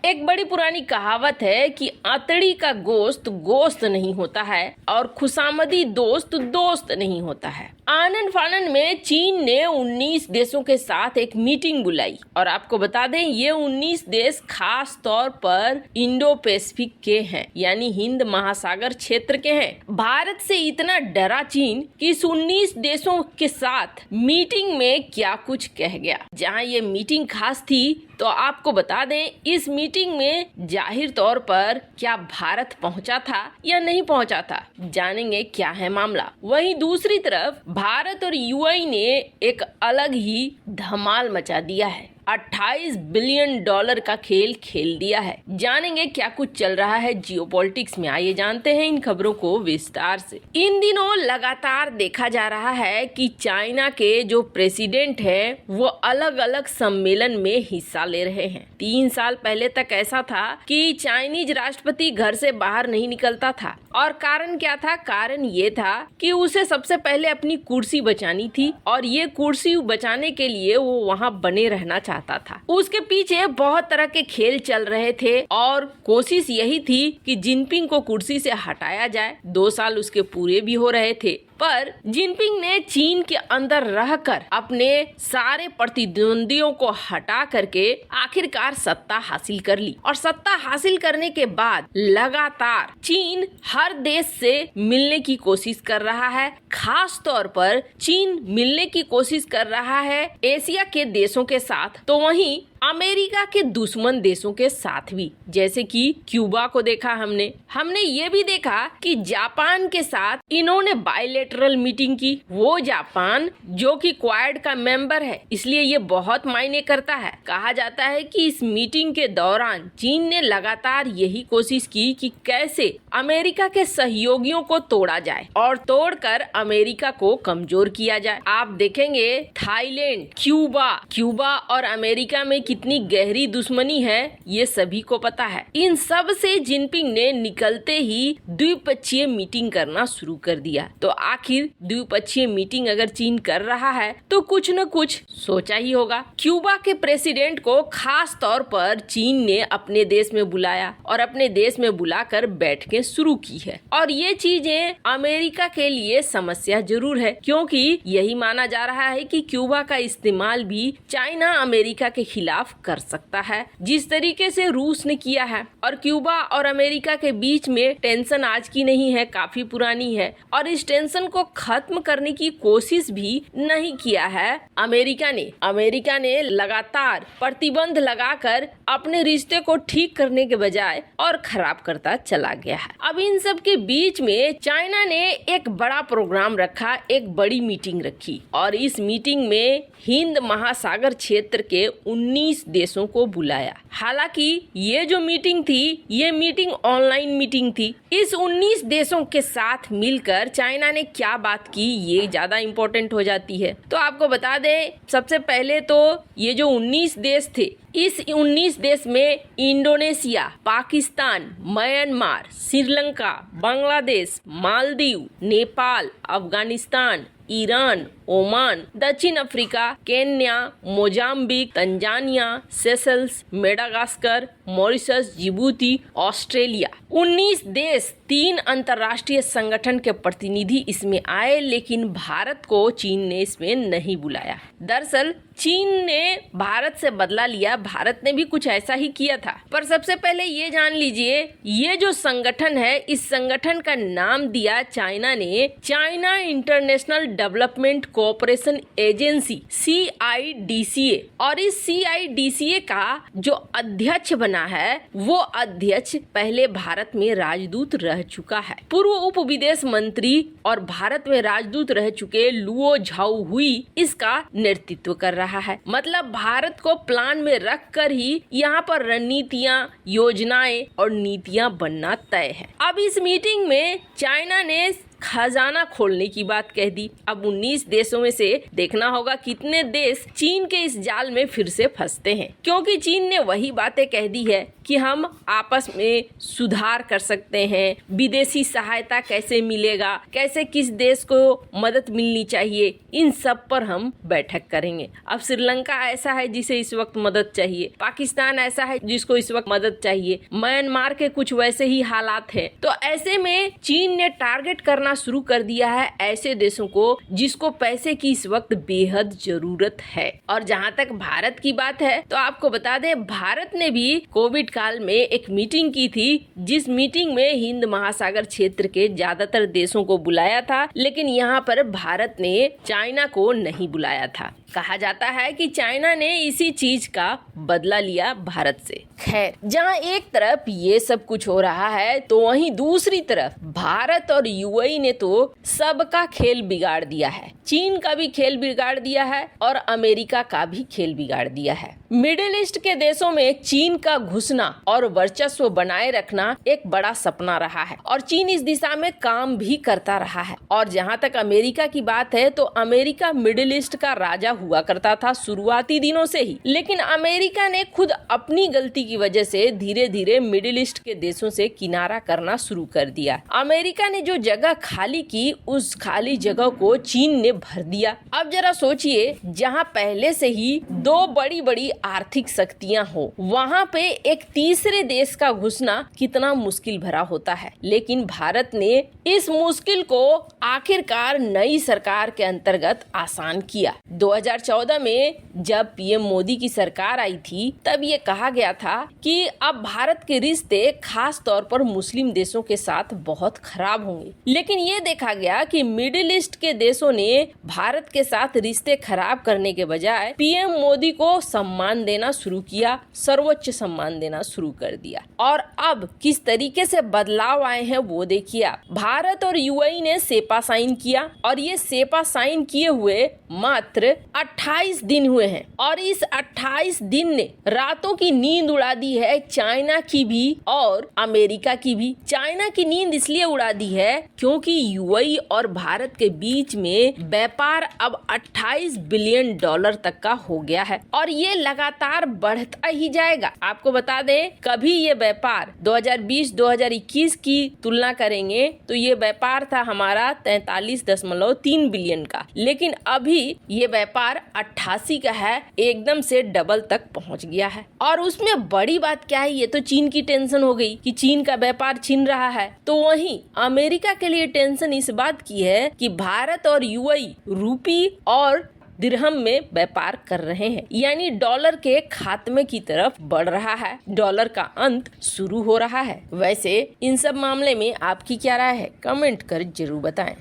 एक बड़ी पुरानी कहावत है कि अतड़ी का गोश्त गोश्त नहीं होता है और खुशामदी दोस्त दोस्त नहीं होता है। आनन फानन में चीन ने 19 देशों के साथ एक मीटिंग बुलाई और आपको बता दें ये 19 देश खास तौर पर इंडो पैसिफिक के हैं, यानी हिंद महासागर क्षेत्र के हैं। भारत से इतना डरा चीन कि इस 19 देशों के साथ मीटिंग में क्या कुछ कह गया। जहां ये मीटिंग खास थी तो आपको बता दें इस मीटिंग में जाहिर तौर पर क्या भारत पहुंचा था या नहीं पहुंचा था, जानेंगे क्या है मामला। वहीं दूसरी तरफ भारत और यूएई ने एक अलग ही धमाल मचा दिया है। 28 बिलियन डॉलर का खेल खेल दिया है। जानेंगे क्या कुछ चल रहा है जियोपॉलिटिक्स में, आइए जानते हैं इन खबरों को विस्तार से। इन दिनों लगातार देखा जा रहा है कि चाइना के जो प्रेसिडेंट हैं वो अलग अलग सम्मेलन में हिस्सा ले रहे हैं। 3 साल पहले तक ऐसा था कि चाइनीज राष्ट्रपति घर से बाहर नहीं निकलता था और कारण क्या था? कारण ये था कि उसे सबसे पहले अपनी कुर्सी बचानी थी और ये कुर्सी बचाने के लिए वो वहाँ बने रहना चाहता था। उसके पीछे बहुत तरह के खेल चल रहे थे और कोशिश यही थी कि जिनपिंग को कुर्सी से हटाया जाए। 2 साल उसके पूरे भी हो रहे थे, पर जिनपिंग ने चीन के अंदर रहकर अपने सारे प्रतिद्वंदियों को हटा करके आखिरकार सत्ता हासिल कर ली और सत्ता हासिल करने के बाद लगातार चीन हर देश से मिलने की कोशिश कर रहा है। खास तौर पर चीन मिलने की कोशिश कर रहा है एशिया के देशों के साथ, तो वहीं अमेरिका के दुश्मन देशों के साथ भी, जैसे कि क्यूबा को देखा हमने ये भी देखा कि जापान के साथ इन्होंने बायलैटरल मीटिंग की। वो जापान जो कि क्वाड का मेंबर है, इसलिए ये बहुत मायने करता है। कहा जाता है कि इस मीटिंग के दौरान चीन ने लगातार यही कोशिश की कि कैसे अमेरिका के सहयोगियों को तोड़ा जाए और तोड़कर अमेरिका को कमजोर किया जाए। आप देखेंगे थाईलैंड, क्यूबा और अमेरिका में कितनी गहरी दुश्मनी है ये सभी को पता है। इन सब से जिनपिंग ने निकलते ही द्विपक्षीय मीटिंग करना शुरू कर दिया। तो आखिर द्विपक्षीय मीटिंग अगर चीन कर रहा है तो कुछ न कुछ सोचा ही होगा। क्यूबा के प्रेसिडेंट को खास तौर पर चीन ने अपने देश में बुलाया और अपने देश में बुलाकर बैठकें शुरू की है और ये चीजें अमेरिका के लिए समस्या जरूर है, क्योंकि यही माना जा रहा है कि क्यूबा का इस्तेमाल भी चाइना अमेरिका के खिलाफ कर सकता है, जिस तरीके से रूस ने किया है। और क्यूबा और अमेरिका के बीच में टेंशन आज की नहीं है, काफी पुरानी है और इस टेंशन को खत्म करने की कोशिश भी नहीं किया है अमेरिका ने लगातार प्रतिबंध लगाकर अपने रिश्ते को ठीक करने के बजाय और खराब करता चला गया है। अब इन सब के बीच में चाइना ने एक बड़ा प्रोग्राम रखा, एक बड़ी मीटिंग रखी और इस मीटिंग में हिंद महासागर क्षेत्र के 19 देशों को बुलाया। हालांकि ये जो मीटिंग थी ये मीटिंग ऑनलाइन मीटिंग थी। इस 19 देशों के साथ मिलकर चाइना ने क्या बात की ये ज्यादा इम्पोर्टेंट हो जाती है। तो आपको बता दें सबसे पहले तो ये जो 19 देश थे, इस 19 देश में Indonesia, Pakistan, Myanmar, Sri Lanka, Bangladesh, Maldives, Nepal, Afghanistan, Iran, Oman, दक्षिण Africa, Kenya, Mozambique, Tanzania, Seychelles, Madagascar, Mauritius, Djibouti, Australia, 19 देश, 3 अंतर्राष्ट्रीय संगठन के प्रतिनिधि इसमें आए, लेकिन भारत को चीन ने इसमें नहीं बुलाया। दरअसल चीन ने भारत से बदला लिया, भारत ने भी कुछ ऐसा ही किया था। पर सबसे पहले ये जान लीजिए ये जो संगठन है इस संगठन का नाम दिया चाइना ने China international development cooperation agency CIDCA और इस CIDCA का जो अध्यक्ष बना है वो अध्यक्ष पहले भारत में राजदूत रह चुका है। पूर्व उप विदेश मंत्री और भारत में राजदूत रह चुके लुओ झाओहुई इसका नेतृत्व कर रहा है। मतलब भारत को प्लान में रख कर ही यहाँ पर रणनीतियाँ, योजनाएं और नीतियाँ बनना तय है। अब इस मीटिंग में चाइना ने खजाना खोलने की बात कह दी। अब 19 देशों में से देखना होगा कितने देश चीन के इस जाल में फिर से फंसते हैं, क्योंकि चीन ने वही बातें कह दी है कि हम आपस में सुधार कर सकते हैं, विदेशी सहायता कैसे मिलेगा, कैसे किस देश को मदद मिलनी चाहिए, इन सब पर हम बैठक करेंगे। अब श्रीलंका ऐसा है जिसे इस वक्त मदद चाहिए, पाकिस्तान ऐसा है जिसको इस वक्त मदद चाहिए, म्यांमार के कुछ वैसे ही हालात हैं। तो ऐसे में चीन ने टारगेट करना शुरू कर दिया है ऐसे देशों को जिसको पैसे की इस वक्त बेहद जरूरत है। और जहां तक भारत की बात है तो आपको बता दें, भारत ने भी कोविड काल में एक मीटिंग की थी, जिस मीटिंग में हिंद महासागर क्षेत्र के ज्यादातर देशों को बुलाया था, लेकिन यहाँ पर भारत ने चाइना को नहीं बुलाया था। कहा जाता है कि चाइना ने इसी चीज का बदला लिया भारत से। खैर, जहां एक तरफ ये सब कुछ हो रहा है तो वहीं दूसरी तरफ भारत और यूएई ने तो सबका खेल बिगाड़ दिया है। चीन का भी खेल बिगाड़ दिया है और अमेरिका का भी खेल बिगाड़ दिया है। मिडिल ईस्ट के देशों में चीन का घुसना और वर्चस्व बनाए रखना एक बड़ा सपना रहा है और चीन इस दिशा में काम भी करता रहा है। और जहां तक अमेरिका की बात है तो अमेरिका मिडिल ईस्ट का राजा हुआ करता था शुरुआती दिनों से ही, लेकिन अमेरिका ने खुद अपनी गलती की वजह से धीरे धीरे मिडिल ईस्ट के देशों से किनारा करना शुरू कर दिया। अमेरिका ने जो जगह खाली की, उस खाली जगह को चीन ने भर दिया। अब जरा सोचिए, जहां पहले से ही दो बड़ी बड़ी आर्थिक शक्तियां हो, वहां पे एक तीसरे देश का घुसना कितना मुश्किल भरा होता है। लेकिन भारत ने इस मुश्किल को आखिरकार नई सरकार के अंतर्गत आसान किया। 2014 में जब पीएम मोदी की सरकार आई थी, तब ये कहा गया था कि अब भारत के रिश्ते खास तौर पर मुस्लिम देशों के साथ बहुत खराब होंगे। लेकिन ये देखा गया कि मिडिल ईस्ट के देशों ने भारत के साथ रिश्ते खराब करने के बजाय पीएम मोदी को सम्मान देना शुरू किया, सर्वोच्च सम्मान देना शुरू कर दिया। और अब किस तरीके से बदलाव आए हैं वो देखिए आप। भारत और यूएई ने सेपा साइन किया और ये सेपा साइन किए हुए मात्र 28 दिन हुए हैं और इस 28 दिन ने रातों की नींद उड़ा दी है चाइना की भी और अमेरिका की भी। चाइना की नींद इसलिए उड़ा दी है क्योंकि यूएई और भारत के बीच में व्यापार अब 28 बिलियन डॉलर तक का हो गया है और ये लगातार बढ़ता ही जाएगा। आपको बता दें, कभी ये व्यापार 2020-2021 की तुलना करेंगे तो ये व्यापार था हमारा 43.3 बिलियन का, लेकिन अभी ये व्यापार 88 का है, एकदम से डबल तक पहुंच गया है। और उसमें बड़ी बात क्या है, ये तो चीन की टेंशन हो गई कि चीन का व्यापार छिन रहा है। तो वहीं अमेरिका के लिए टेंशन इस बात की है कि भारत और यूएई रूपी और दिरहम में व्यापार कर रहे हैं, यानी डॉलर के खात्मे की तरफ बढ़ रहा है, डॉलर का अंत शुरू हो रहा है। वैसे इन सब मामले में आपकी क्या राय है, कमेंट कर जरूर बताएं।